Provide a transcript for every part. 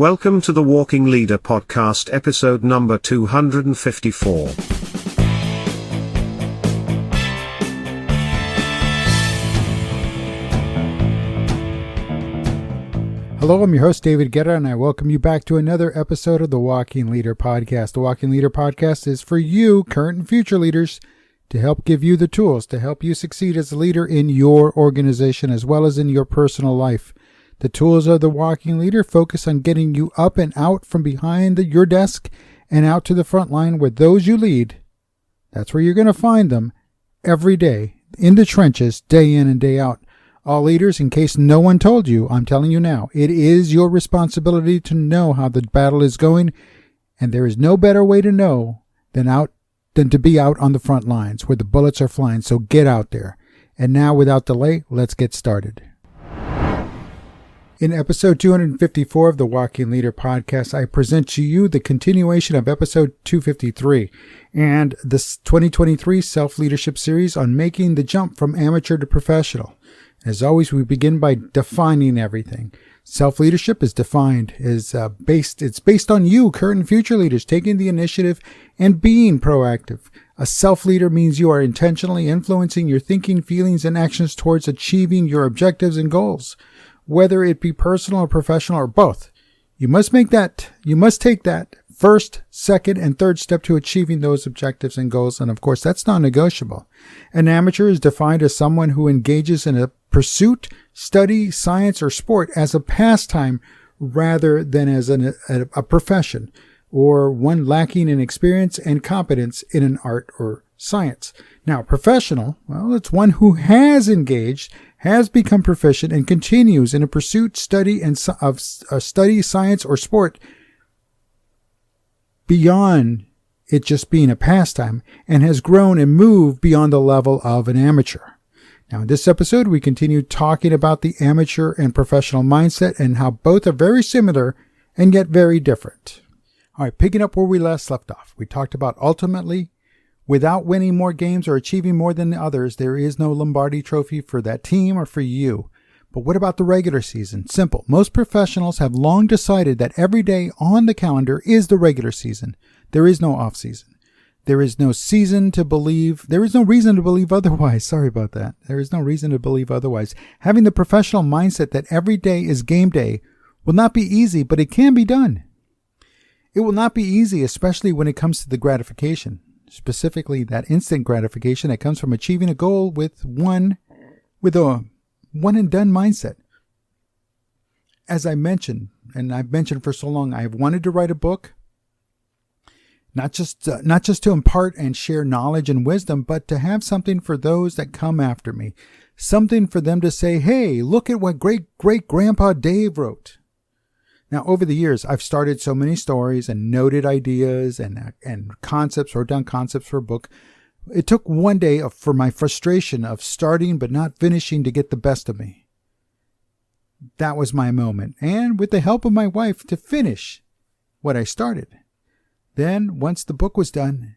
Welcome to the Walking Leader podcast, episode number 254. Hello, I'm your host, David Guerra, and I welcome you back to another episode of the Walking Leader podcast. The Walking Leader podcast is for you, current and future leaders, to help give you the tools to help you succeed as a leader in your organization as well as in your personal life. The tools of the Walking Leader focus on getting you up and out from behind your desk and out to the front line where those you lead, that's where you're going to find them every day, in the trenches, day in and day out. All leaders, in case no one told you, I'm telling you now, it is your responsibility to know how the battle is going, and there is no better way to know than to be out on the front lines where the bullets are flying. So get out there. And now, without delay, let's get started. In episode 254 of the Walking Leader podcast, I present to you the continuation of episode 253 and this 2023 self-leadership series on making the jump from amateur to professional. As always, we begin by defining everything. Self-leadership is defined it's based on you, current and future leaders, taking the initiative and being proactive. A self-leader means you are intentionally influencing your thinking, feelings, and actions towards achieving your objectives and goals, whether it be personal or professional or both. You must take that first, second, and third step to achieving those objectives and goals, and of course, that's non-negotiable. An amateur is defined as someone who engages in a pursuit, study, science, or sport as a pastime rather than as a profession, or one lacking in experience and competence in an art or science. Now, professional, well, it's one who has engaged, has become proficient, and continues in a pursuit, study, science, or sport beyond it just being a pastime, and has grown and moved beyond the level of an amateur. Now, in this episode, we continue talking about the amateur and professional mindset and how both are very similar and yet very different. All right, picking up where we last left off, we talked about ultimately, without winning more games or achieving more than the others, there is no Lombardi trophy for that team or for you. But what about the regular season? Simple. Most professionals have long decided that every day on the calendar is the regular season. There is no off season. There is no reason to believe otherwise. Sorry about that. There is no reason to believe otherwise. Having the professional mindset that every day is game day will not be easy, but it can be done. It will not be easy, especially when it comes to the gratification, specifically that instant gratification that comes from achieving a goal with a one and done mindset. As I mentioned, and I've mentioned for so long, I've wanted to write a book. Not just to impart and share knowledge and wisdom, but to have something for those that come after me. Something for them to say, hey, look at what great-great-grandpa Dave wrote. Now, over the years, I've started so many stories and noted ideas and concepts, wrote down concepts for a book. It took one day for my frustration of starting but not finishing to get the best of me. That was my moment. And with the help of my wife, to finish what I started. Then, once the book was done,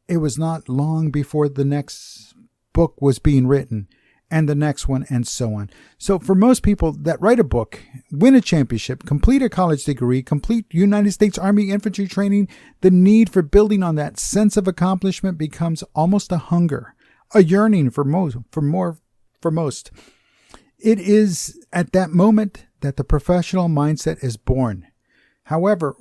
it was not long before the next book was being written, and the next one, and so on. So for most people that write a book, win a championship, complete a college degree, complete United States Army infantry training, the need for building on that sense of accomplishment becomes almost a hunger, a yearning for most. It is at that moment that the professional mindset is born. However,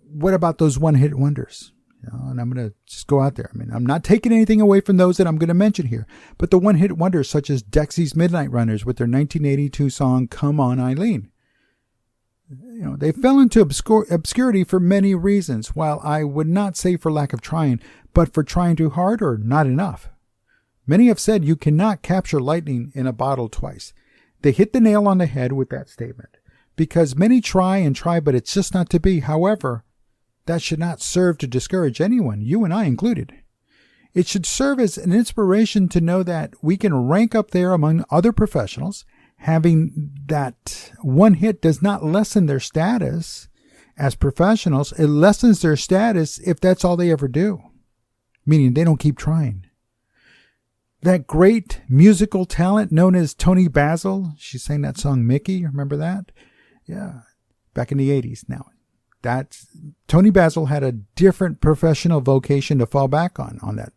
what about those one-hit wonders? And I'm going to just go out there. I'm not taking anything away from those that I'm going to mention here, but the one-hit wonders such as Dexy's Midnight Runners with their 1982 song, Come On, Eileen. They fell into obscurity for many reasons, while I would not say for lack of trying, but for trying too hard or not enough. Many have said you cannot capture lightning in a bottle twice. They hit the nail on the head with that statement, because many try, but it's just not to be. However, that should not serve to discourage anyone, you and I included. It should serve as an inspiration to know that we can rank up there among other professionals. Having that one hit does not lessen their status as professionals. It lessens their status if that's all they ever do, meaning they don't keep trying. That great musical talent known as Toni Basil, she sang that song Mickey, remember that? Yeah, back in the 80s now. Tony Basil had a different professional vocation to fall back on that.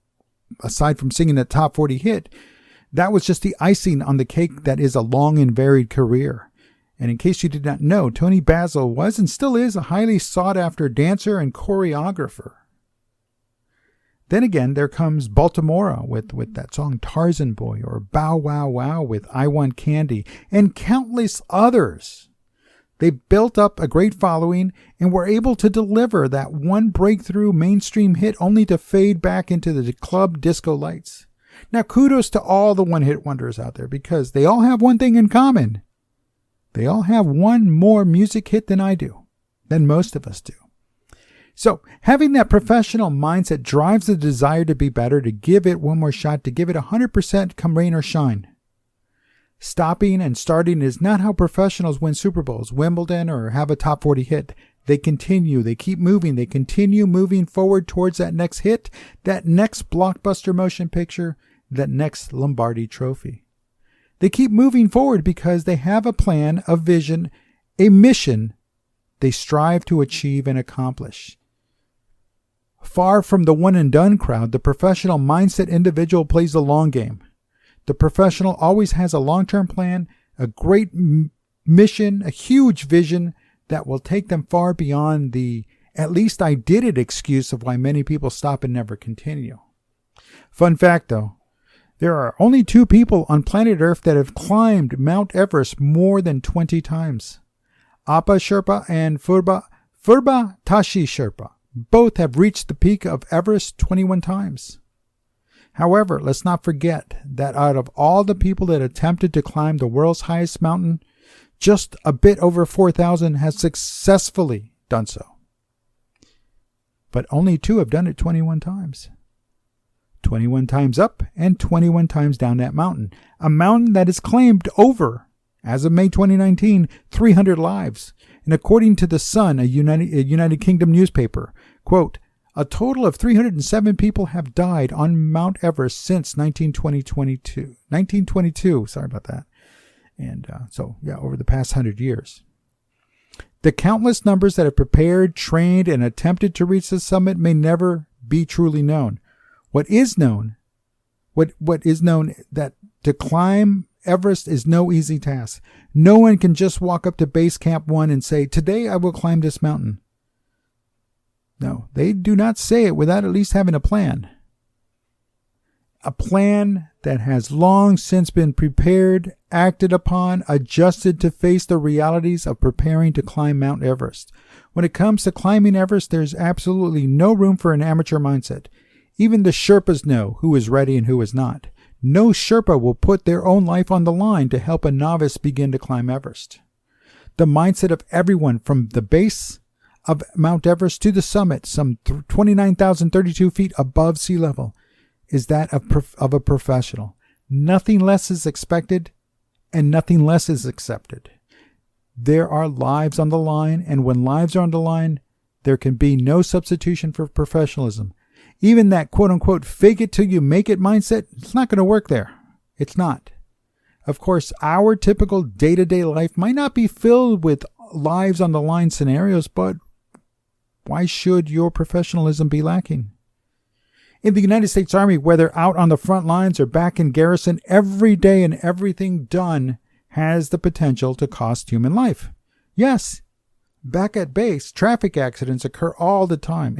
Aside from singing a top 40 hit, that was just the icing on the cake that is a long and varied career. And in case you did not know, Tony Basil was and still is a highly sought-after dancer and choreographer. Then again, there comes Baltimora with that song Tarzan Boy, or Bow Wow Wow with I Want Candy, and countless others. They built up a great following and were able to deliver that one breakthrough mainstream hit only to fade back into the club disco lights. Now, kudos to all the one-hit wonders out there, because they all have one thing in common. They all have one more music hit than I do, than most of us do. So, having that professional mindset drives the desire to be better, to give it one more shot, to give it 100% come rain or shine. Stopping and starting is not how professionals win Super Bowls, Wimbledon, or have a top 40 hit. They continue, they keep moving, they continue moving forward towards that next hit, that next blockbuster motion picture, that next Lombardi trophy. They keep moving forward because they have a plan, a vision, a mission they strive to achieve and accomplish. Far from the one and done crowd, the professional mindset individual plays the long game. The professional always has a long-term plan, a great mission, a huge vision that will take them far beyond the "at least I did it" excuse of why many people stop and never continue. Fun fact though, there are only 2 people on planet Earth that have climbed Mount Everest more than 20 times. Apa Sherpa and Phurba Tashi Sherpa both have reached the peak of Everest 21 times. However, let's not forget that out of all the people that attempted to climb the world's highest mountain, just a bit over 4,000 has successfully done so. But only 2 have done it 21 times. 21 times up and 21 times down that mountain. A mountain that has claimed over, as of May 2019, 300 lives. And according to The Sun, a United Kingdom newspaper, quote, a total of 307 people have died on Mount Everest since 1922. Sorry about that. And over the past 100 years. The countless numbers that have prepared, trained, and attempted to reach the summit may never be truly known. What is known that to climb Everest is no easy task. No one can just walk up to base camp 1 and say, today I will climb this mountain. No, they do not say it without at least having a plan. A plan that has long since been prepared, acted upon, adjusted to face the realities of preparing to climb Mount Everest. When it comes to climbing Everest, there's absolutely no room for an amateur mindset. Even the Sherpas know who is ready and who is not. No Sherpa will put their own life on the line to help a novice begin to climb Everest. The mindset of everyone from the base of Mount Everest to the summit, some 29,032 feet above sea level, is that of a professional. Nothing less is expected and nothing less is accepted. There are lives on the line, and when lives are on the line, there can be no substitution for professionalism. Even that quote-unquote fake it till you make it mindset, it's not going to work there. It's not. Of course, our typical day-to-day life might not be filled with lives on the line scenarios, but why should your professionalism be lacking? In the United States Army, whether out on the front lines or back in garrison, every day and everything done has the potential to cost human life. Yes, back at base, traffic accidents occur all the time.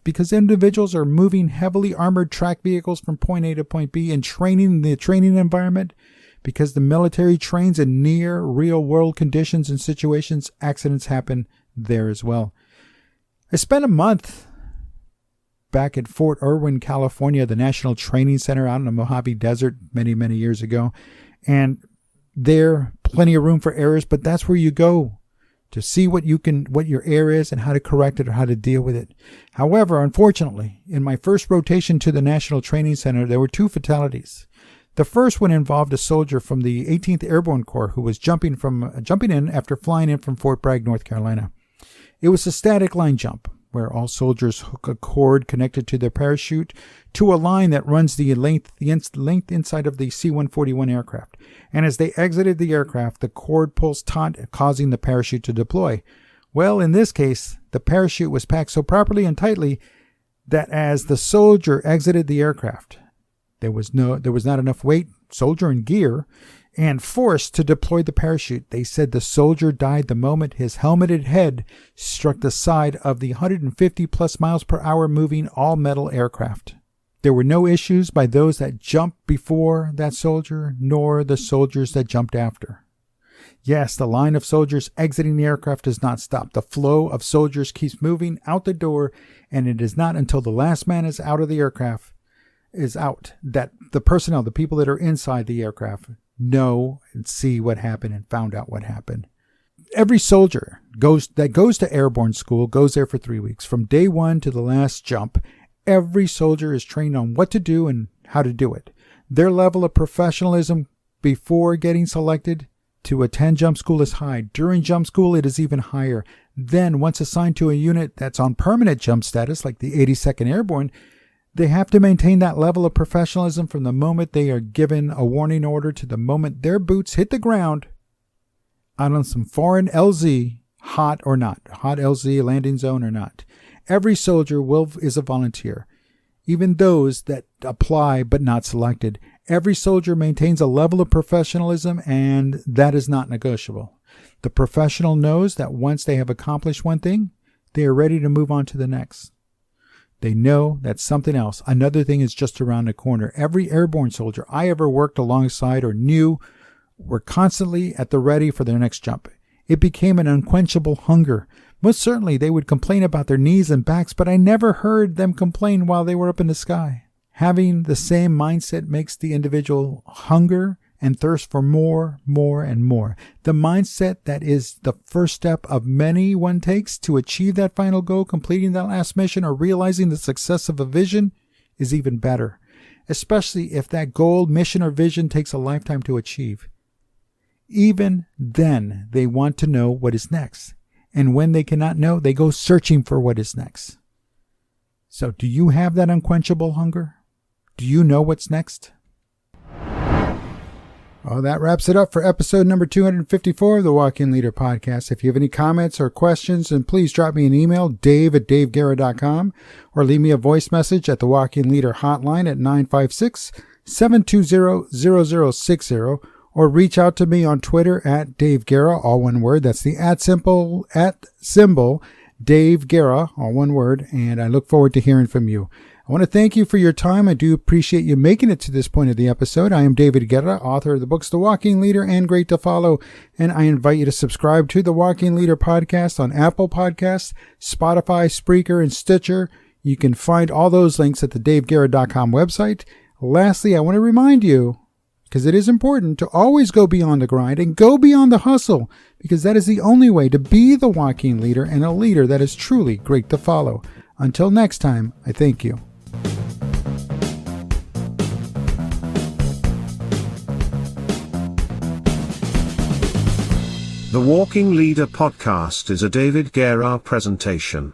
Because individuals are moving heavily armored track vehicles from point A to point B and training in the training environment, because the military trains in near real-world conditions and situations, accidents happen there as well. I spent a month back at Fort Irwin, California, the National Training Center out in the Mojave Desert many, many years ago. And there, plenty of room for errors, but that's where you go to see what your error is and how to correct it or how to deal with it. However, unfortunately, in my first rotation to the National Training Center, there were 2 fatalities. The first one involved a soldier from the 18th Airborne Corps who was jumping in after flying in from Fort Bragg, North Carolina. It was a static line jump where all soldiers hook a cord connected to their parachute to a line that runs the length inside of the C-141 aircraft. And as they exited the aircraft, the cord pulls taut, causing the parachute to deploy. Well, in this case, the parachute was packed so properly and tightly that as the soldier exited the aircraft, there was not enough weight, soldier and gear, and force to deploy the parachute. They said the soldier died the moment his helmeted head struck the side of the 150 plus miles per hour moving all-metal aircraft. There were no issues by those that jumped before that soldier, nor the soldiers that jumped after. Yes, the line of soldiers exiting the aircraft does not stop. The flow of soldiers keeps moving out the door, and it is not until the last man is out of the aircraft that the personnel, the people that are inside the aircraft, know and see what happened and found out what happened. Every soldier that goes to airborne school goes there for 3 weeks. From day one to the last jump, every soldier is trained on what to do and how to do it. Their level of professionalism before getting selected to attend jump school is high. During jump school, it is even higher. Then, once assigned to a unit that's on permanent jump status, like the 82nd Airborne, they have to maintain that level of professionalism from the moment they are given a warning order to the moment their boots hit the ground out on some foreign LZ, hot or not, hot LZ landing zone or not. Every soldier is a volunteer, even those that apply but not selected. Every soldier maintains a level of professionalism, and that is not negotiable. The professional knows that once they have accomplished one thing, they are ready to move on to the next. They know that something else, another thing is just around the corner. Every airborne soldier I ever worked alongside or knew were constantly at the ready for their next jump. It became an unquenchable hunger. Most certainly they would complain about their knees and backs, but I never heard them complain while they were up in the sky. Having the same mindset makes the individual hunger and thirst for more, and more. The mindset that is the first step of many one takes to achieve that final goal, completing that last mission, or realizing the success of a vision is even better, especially if that goal, mission, or vision takes a lifetime to achieve. Even then, they want to know what is next. And when they cannot know, they go searching for what is next. So do you have that unquenchable hunger? Do you know what's next? Well, that wraps it up for episode number 254 of the Walk-In Leader Podcast. If you have any comments or questions, then please drop me an email, dave@daveguerra.com, or leave me a voice message at the Walk-In Leader hotline at 956-720-0060, or reach out to me on Twitter at Dave Guerra, all one word. That's the symbol Dave Guerra, all one word, and I look forward to hearing from you. I want to thank you for your time. I do appreciate you making it to this point of the episode. I am David Guerra, author of the books The Walking Leader and Great to Follow, and I invite you to subscribe to the Walking Leader podcast on Apple Podcasts, Spotify, Spreaker, and Stitcher. You can find all those links at the daveguerra.com website. Lastly, I want to remind you, because it is important, to always go beyond the grind and go beyond the hustle, because that is the only way to be the walking leader and a leader that is truly great to follow. Until next time, I thank you. The Walking Leader podcast is a David Guerra presentation.